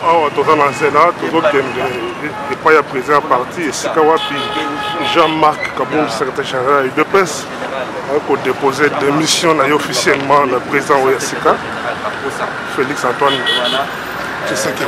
awa toza na nzela tozokende epai ya président ya parti esika wapi Jean-Marc Kabongo secrétaire général ya UDPS akodépose démission na ye officiellement le président oyo ya sika Félix Antoine Tshisekedi.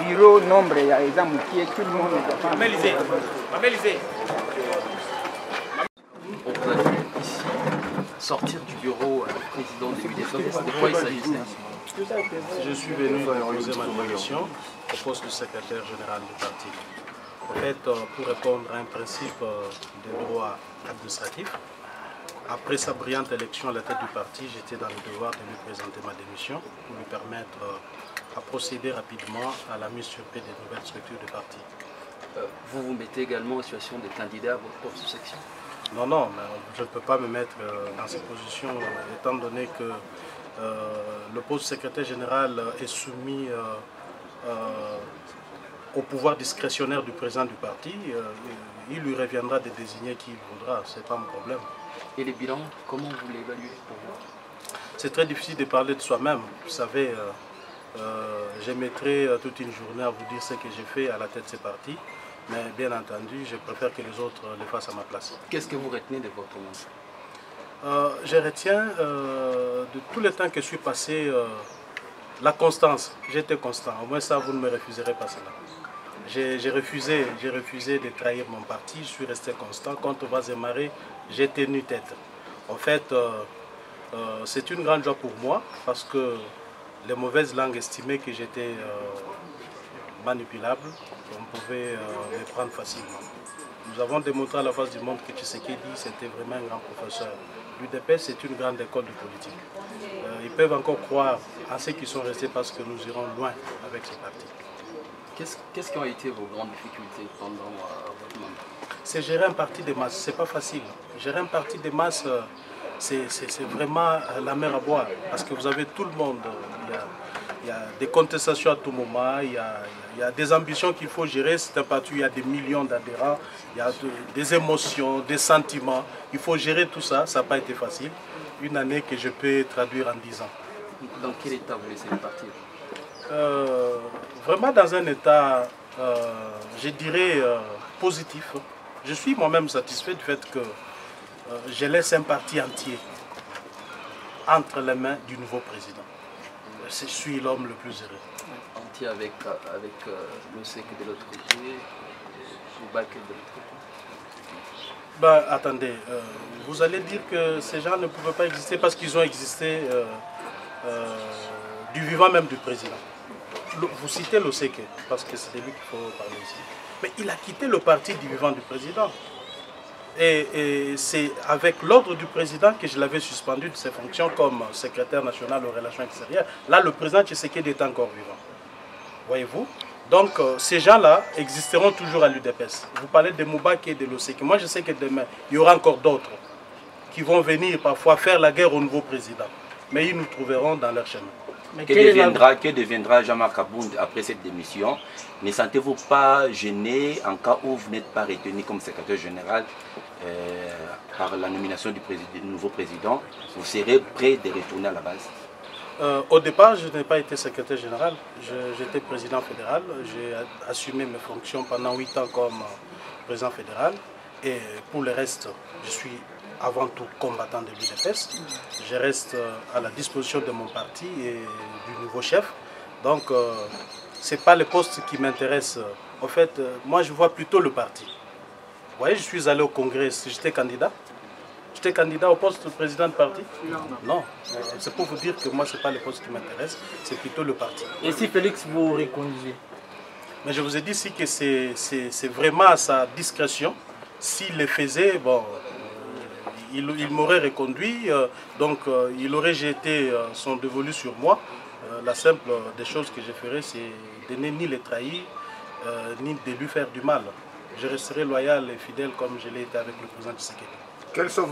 Bureau, nombre, il y a exemple qui est tout le monde. Mamélisé. Sortir du bureau président de l'UDPS, de quoi il s'agissait? Je suis venu déposer ma démission au poste de secrétaire général du parti. En fait, pour répondre à un principe de droit administratif, après sa brillante élection à la tête du parti, j'étais dans le devoir de lui présenter ma démission pour lui permettre à procéder rapidement à la mise sur pied des nouvelles structures du parti. Vous vous mettez également en situation de candidat à votre poste de section? Non, non, mais je ne peux pas me mettre dans cette position étant donné que le poste de secrétaire général est soumis au pouvoir discrétionnaire du président du parti. Il lui reviendra de désigner qui il voudra, ce n'est pas mon problème. Et les bilans, comment vous l'évaluez pour vous? C'est très difficile de parler de soi-même. Vous savez, j'émettrai toute une journée à vous dire ce que j'ai fait à la tête de ce parti. Mais bien entendu, je préfère que les autres le fassent à ma place. Qu'est-ce que vous retenez de votre mandat? Je retiens de tout le temps que je suis passé la constance. J'étais constant. Au moins ça, vous ne me refuserez pas cela. J'ai refusé de trahir mon parti. Je suis resté constant. Quand on va démarrer, j'ai tenu tête. En fait, c'est une grande joie pour moi parce que les mauvaises langues estimaient que j'étais manipulable, on pouvait les prendre facilement. Nous avons démontré à la face du monde que Tshisekedi c'était vraiment un grand professeur. L'UDPS c'est une grande école de politique. Ils peuvent encore croire à ceux qui sont restés parce que nous irons loin avec ce parti. Qu'est-ce qui ont été vos grandes difficultés pendant votre mandat? C'est gérer un parti de masse, c'est pas facile. Gérer un parti de masse, c'est vraiment la mer à boire parce que vous avez tout le monde. Il y a des contestations à tout moment, il y a des ambitions qu'il faut gérer. C'est un parti où il y a des millions d'adhérents, il y a des émotions, des sentiments. Il faut gérer tout ça, ça n'a pas été facile. Une année que je peux traduire en 10 ans. Dans quel état vous laissez le parti? Vraiment dans un état, je dirais, positif. Je suis moi-même satisfait du fait que je laisse un parti entier entre les mains du nouveau président. Je suis l'homme le plus heureux. Entier avec l'OSEC de l'autre côté, Boubac de l'autre côté. Ben, attendez, vous allez dire que ces gens ne pouvaient pas exister parce qu'ils ont existé du vivant même du président. Vous citez l'OSEC parce que c'est de lui qu'il faut parler ici. Mais il a quitté le parti du vivant du président. Et c'est avec l'ordre du président que je l'avais suspendu de ses fonctions comme secrétaire national aux relations extérieures. Là, le président Tshisekedi est encore vivant. Voyez-vous? Donc, ces gens-là existeront toujours à l'UDPS. Vous parlez de Moubac et de l'OSEC. Moi, je sais que demain, il y aura encore d'autres qui vont venir parfois faire la guerre au nouveau président. Mais ils nous trouveront dans leur chemin. Que deviendra Jean-Marc Kabongo après cette démission? Ne sentez-vous pas gêné en cas où vous n'êtes pas retenu comme secrétaire général par la nomination du nouveau président? Vous serez prêt de retourner à la base? Au départ, je n'ai pas été secrétaire général, j'étais président fédéral. J'ai assumé mes fonctions pendant 8 ans comme président fédéral. Et pour le reste, je suis avant tout combattant de l'UDPS. Je reste à la disposition de mon parti et du nouveau chef. Donc, ce n'est pas le poste qui m'intéresse. En fait, moi, je vois plutôt le parti. Vous voyez, je suis allé au congrès, j'étais candidat. J'étais candidat au poste de président de parti? Non. C'est pour vous dire que moi, ce n'est pas le poste qui m'intéresse, c'est plutôt le parti. Et si Félix vous reconduisait? Mais je vous ai dit ici que c'est vraiment à sa discrétion. S'il le faisait, bon, il m'aurait reconduit, donc il aurait jeté son dévolu sur moi. La simple des choses que je ferais, c'est de ni le trahir, ni de lui faire du mal. Je resterai loyal et fidèle comme je l'ai été avec le président Tshisekedi. Quelles sont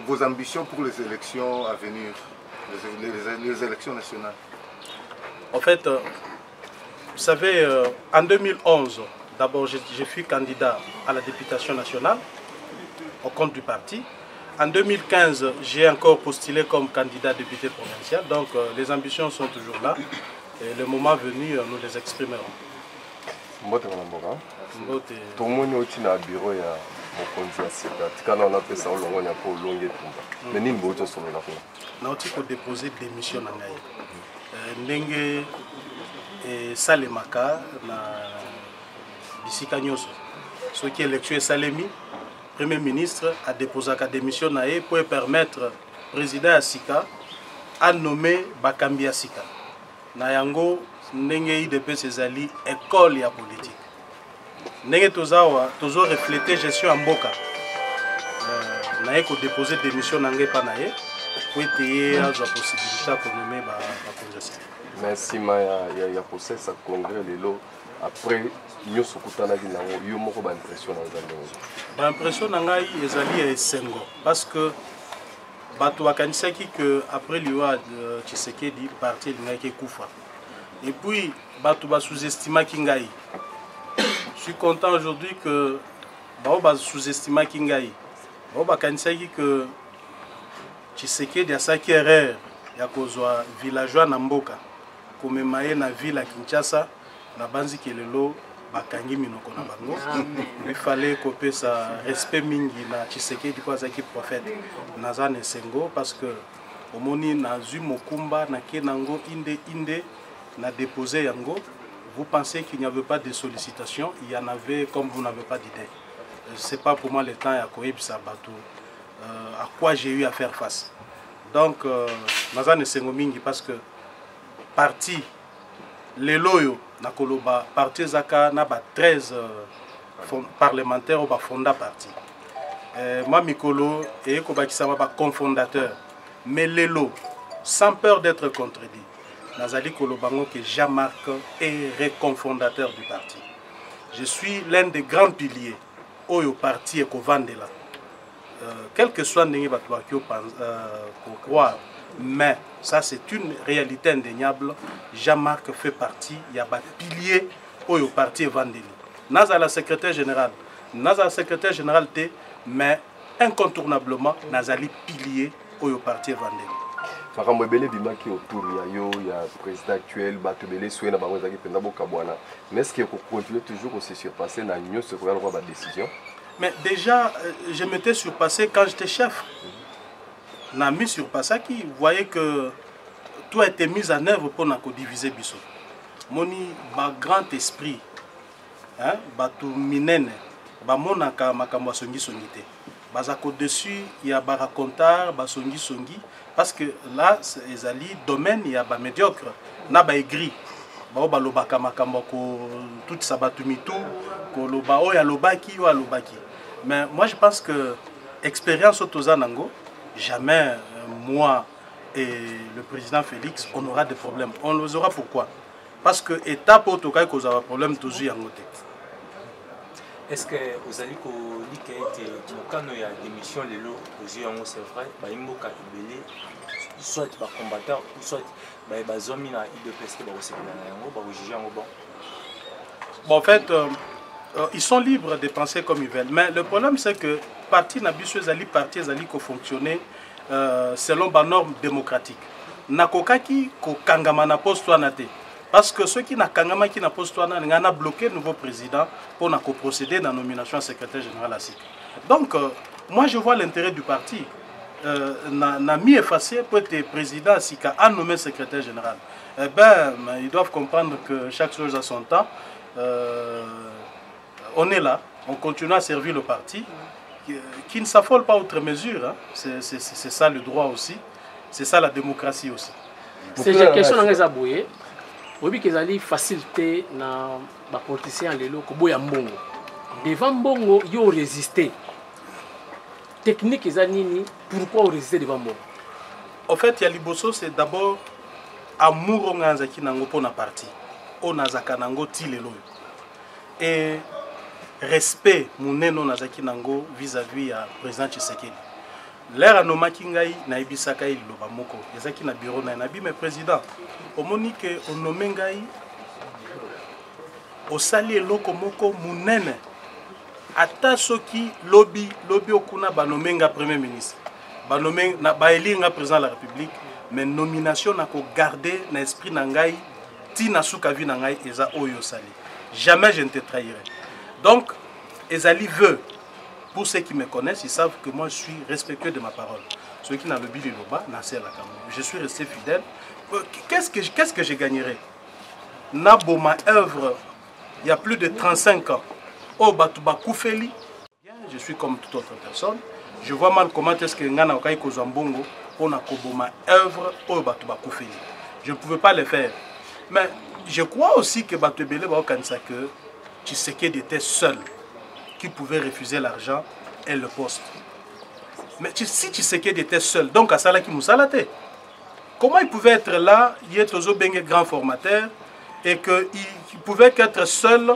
vos ambitions pour les élections à venir, les élections nationales? En fait, vous savez, en 2011, d'abord, je fus candidat à la députation nationale au compte du parti. En 2015, j'ai encore postulé comme candidat député provincial. Donc, les ambitions sont toujours là. Et le moment venu, nous les exprimerons. Tout le monde est dans le bureau. Mokonzi asika tikana on appelle ça olongo nya ko longue tumba mais nini boto solo na ko na oti ko déposer démission na ngai ndenge salemaka na bisika nyoso soki élection esalemi premier ministre a déposé sa démission na ye pour permettre président asika a nommer bakambi asika na yango ndenge IDPS ezali école ya politique. Ndenge tozawa tozo refléter gestion en mboka naye ko déposer démission nangé pa naye pour essayer à la possibilité de nommer ba congrès. Merci ya procès à congrès lelo après nous sokutana nango yo moko ba impression na nzalongo. Ba impression ngai ezali esengo parce que bato bakanisaki que après liwa Tshisekedi parti lingaki kufa. Et puis bato ba sous-estima kingai. Je suis content aujourd'hui que Baoba sous-estima Kingaï. Baoba kanisaki que Tshisekedi a saki erreur ya kozwa villageois na mboka komemaye na ville à Kinshasa na banzi kelelo bakangi minoko na bango. Il fallait couper sa respect mingi na Tshisekedi kwa zaki prophète nazane sengo parce que omoni na zu mokumba na kenango inde na déposé yango. Vous pensez qu'il n'y avait pas de sollicitations, il y en avait comme vous n'avez pas d'idée. Ce n'est pas pour moi le temps à quoi j'ai eu à faire face. Donc, Nazane Sengomingi, parce que parti, les loyaux, Nakoloba, parti Zaka, n'a pas 13 parlementaires au fonda parti. Moi, Mikolo, et Kobakisama, cofondateur. Mais les lots, sans peur d'être contredit. Nazali Kolobango que Jean-Marc est reconfondateur du parti. Je suis l'un des grands piliers au parti et au Vandela. Quel que soit le qu'on croit, mais ça c'est une réalité indéniable. Jean-Marc fait partie, il y a un pilier au parti et Vandela. Nazala secrétaire général, mais incontournablement Nazali pilier au parti et Vandela. Makambo ebele bimaki autour ya yo ya président actuel batubele souena bango zaki penda bokabwana mais est-ce que vous continuez toujours à se surpasser na nyonso ko yalwa ba décision? Mais déjà je m'étais surpassé quand j'étais chef. Na mis surpassé qui voyait que tout a été mis en œuvre pour na ko diviser biso. Moni ba grand esprit hein batu minene ba monaka makambo songi songité. Bazako dessus il y a ba raconteur ba songi songi. Parce que là, les alliés domaine, il y a des médiocres, il y a des aigris. Il y a tout ça, mais moi je pense que l'expérience au Tozanango, jamais moi et le président Félix, on aura des problèmes. On les aura pourquoi? Parce que étape au Tokai, qu'on a des problèmes, toujours en côté. Est-ce que vous allez dire que quand il y a des missions, c'est vrai, soit par combattant, soit par zombie dans l'IDPS, bon, en fait, ils sont libres de penser comme ils veulent. Mais le problème, c'est que parti n'a pas parti fonctionner selon les normes démocratiques. nakokaki kokangama na poste wana te. Parce que ceux qui na kangama qui na poste wana ngana bloqué nouveau président pour na procéder à la nomination secrétaire général à SIC. Donc moi je vois l'intérêt du parti. N'a mis effacé pour être président SICA a nommé secrétaire général. Eh ben, ils doivent comprendre que chaque chose a son temps. On est là, on continue à servir le parti, qui ne s'affole pas outre mesure. Hein. C'est ça le droit aussi, c'est ça la démocratie aussi. C'est une question dans les aboués. Oui, qu'ils allaient faciliter na ba politicien lelo ko boya mbongo. Devant mbongo, ils ont résisté. Technique et zanini, pourquoi on résiste devant mbongo? En fait, Yaliboso, c'est d'abord amour on a zaki nango pour na parti. On a zaka nango ti lelo. Et respect muneno na zaki nango vis-à-vis à président Tshisekedi. L'air à nomaki ngai na ibisaka il loba moko. Ezaki na bureau na nabi mais président. Omoni ke onome ngai osali eloko moko munene. Ata soki lobby okuna banomenga premier ministre. Banome na baelinga président de la République mais nomination na ko garder na esprit na ngai ti na suka vi na ngai eza oyo sali. Jamais je ne te trahirai. Donc Ezali veut. Pour ceux qui me connaissent, ils savent que moi je suis respectueux de ma parole. Ceux qui n'ont le but de l'Oba, je suis resté fidèle. Qu'est-ce que je gagnerais? Nabo ma œuvre, il y a plus de 35 ans. Oh Batouba Koufeli, je suis comme toute autre personne. Je vois mal comment est-ce que Ngana Okai Kozambongo, on a kobo ma œuvre, oh Batouba Koufeli. Je ne pouvais pas le faire. Mais je crois aussi que Batoubele Baokansa que Tshisekedi était seul qui pouvait refuser l'argent et le poste. Mais si Tshisekedi était seul, donc à Salaki Moussalate, comment il pouvait être là, il est toujours bien grand formateur, et qu'il pouvait qu'être seul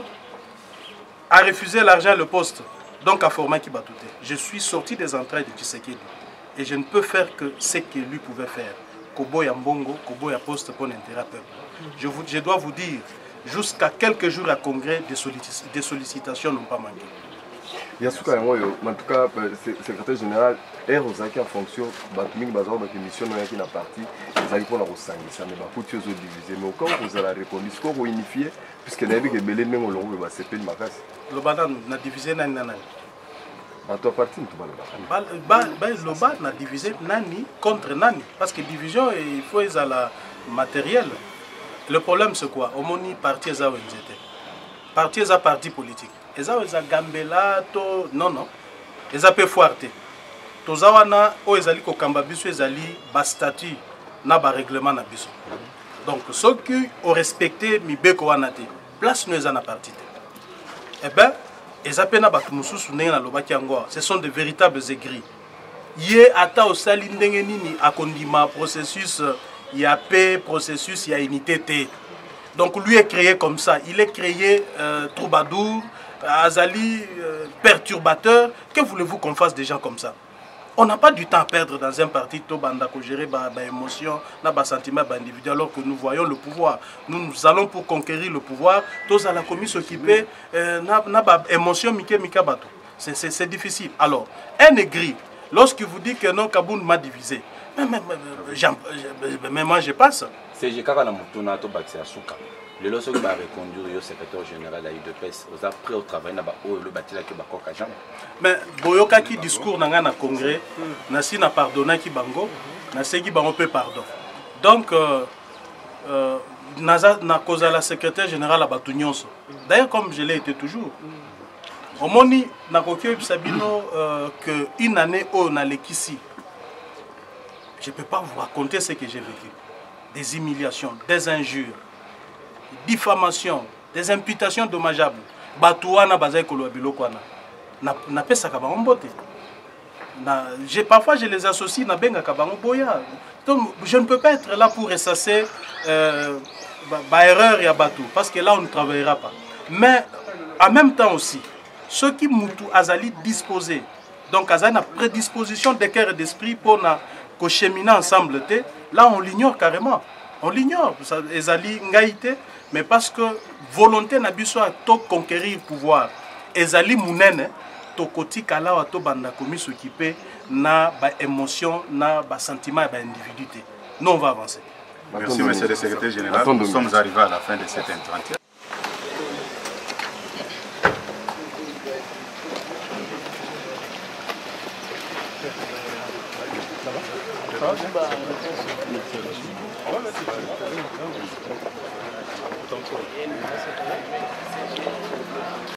à refuser l'argent et le poste, donc à former Kibatouté. Je suis sorti des entrailles de Tshisekedi, et je ne peux faire que ce que lui pouvait faire. Koboya Mbongo, Koboya poste pour l'intérêt peuple. Je dois vous dire, jusqu'à quelques jours à congrès, des sollicitations n'ont pas manqué. Yasuka en tout cas, secrétaire général, est en fonction, Batming Bazar, la mission qui n'a parti, ils allaient pour la Rosangi, ça n'est pas pour tuer aux divisés. Mais quand vous allez répondre, ce qu'on va unifier, puisque les gens qui ont été au long de la CP de Makas. Le Badan n'a divisé Nani. En toi partie, tu vas le Badan n'a divisé Nani contre Nani. Parce que division, il faut la matériel. Le problème, c'est quoi? Au moni parti, ils ont été. Parti, ils ont parti politique. Ils ont gambela to non ils ont peu foirté tozawana o ezali ko kamba biso ezali ba statut na ba règlement na biso donc ceux qui ont respecté mibeko wana te place nous en a parti eh ben ils ont pena ba mususu ndenge na lobaki yango ce sont de véritables aigris yé ata osali ndenge nini akondima processus ya paix processus ya unité te donc lui est créé comme ça il est créé troubadour Azali, perturbateur, que voulez-vous qu'on fasse des gens comme ça? On n'a pas du temps à perdre dans un parti to banda ko gérer ba émotion, na ba sentiment ba individuel alors que nous voyons le pouvoir. Nous allons pour conquérir le pouvoir, tous à la commission s'occuper na ba émotion mika bato. C'est difficile. Alors, un aigri, lorsqu'il vous dit que non Kaboun m'a divisé. Mais moi je passe. C'est Jekaka na mutuna to bakse asuka. Le lorsque va reconduire le secrétaire général de l'UDPS, vous avez pris au travail na ba o le batila ke bakoka jam. Mais boyoka ki discours na na congrès, na si na pardonna ki bango, na segi bango peu pardon. Donc na cause la secrétaire général à Batunyonso. D'ailleurs comme je l'ai été toujours. Au moni na kokyo Sabino que une année au na lekisi. Je ne peux pas vous raconter ce que j'ai vécu. Des humiliations, des injures, diffamation, des imputations dommageables. Batouana bazay kolo bilokwana. Na pesa ka bango mbote. Parfois je les associe na benga ka bango boya. Donc je ne peux pas être là pour ressasser erreur ya batou parce que là on ne travaillera pas. Mais en même temps aussi, ceux qui moutou azali disposés. Donc azali na prédisposition de cœur et d'esprit pour na ko cheminer ensemble là on l'ignore carrément. On l'ignore, ezali ngaïté, mais parce que volonté na biso a to conquérir le pouvoir. Ezali munene to koti kala wa to banda komi s'occuper na ba émotion na ba sentiment ba individualité. nous on va avancer. Merci, monsieur le secrétaire général. Nous sommes arrivés à la fin de cette entretien.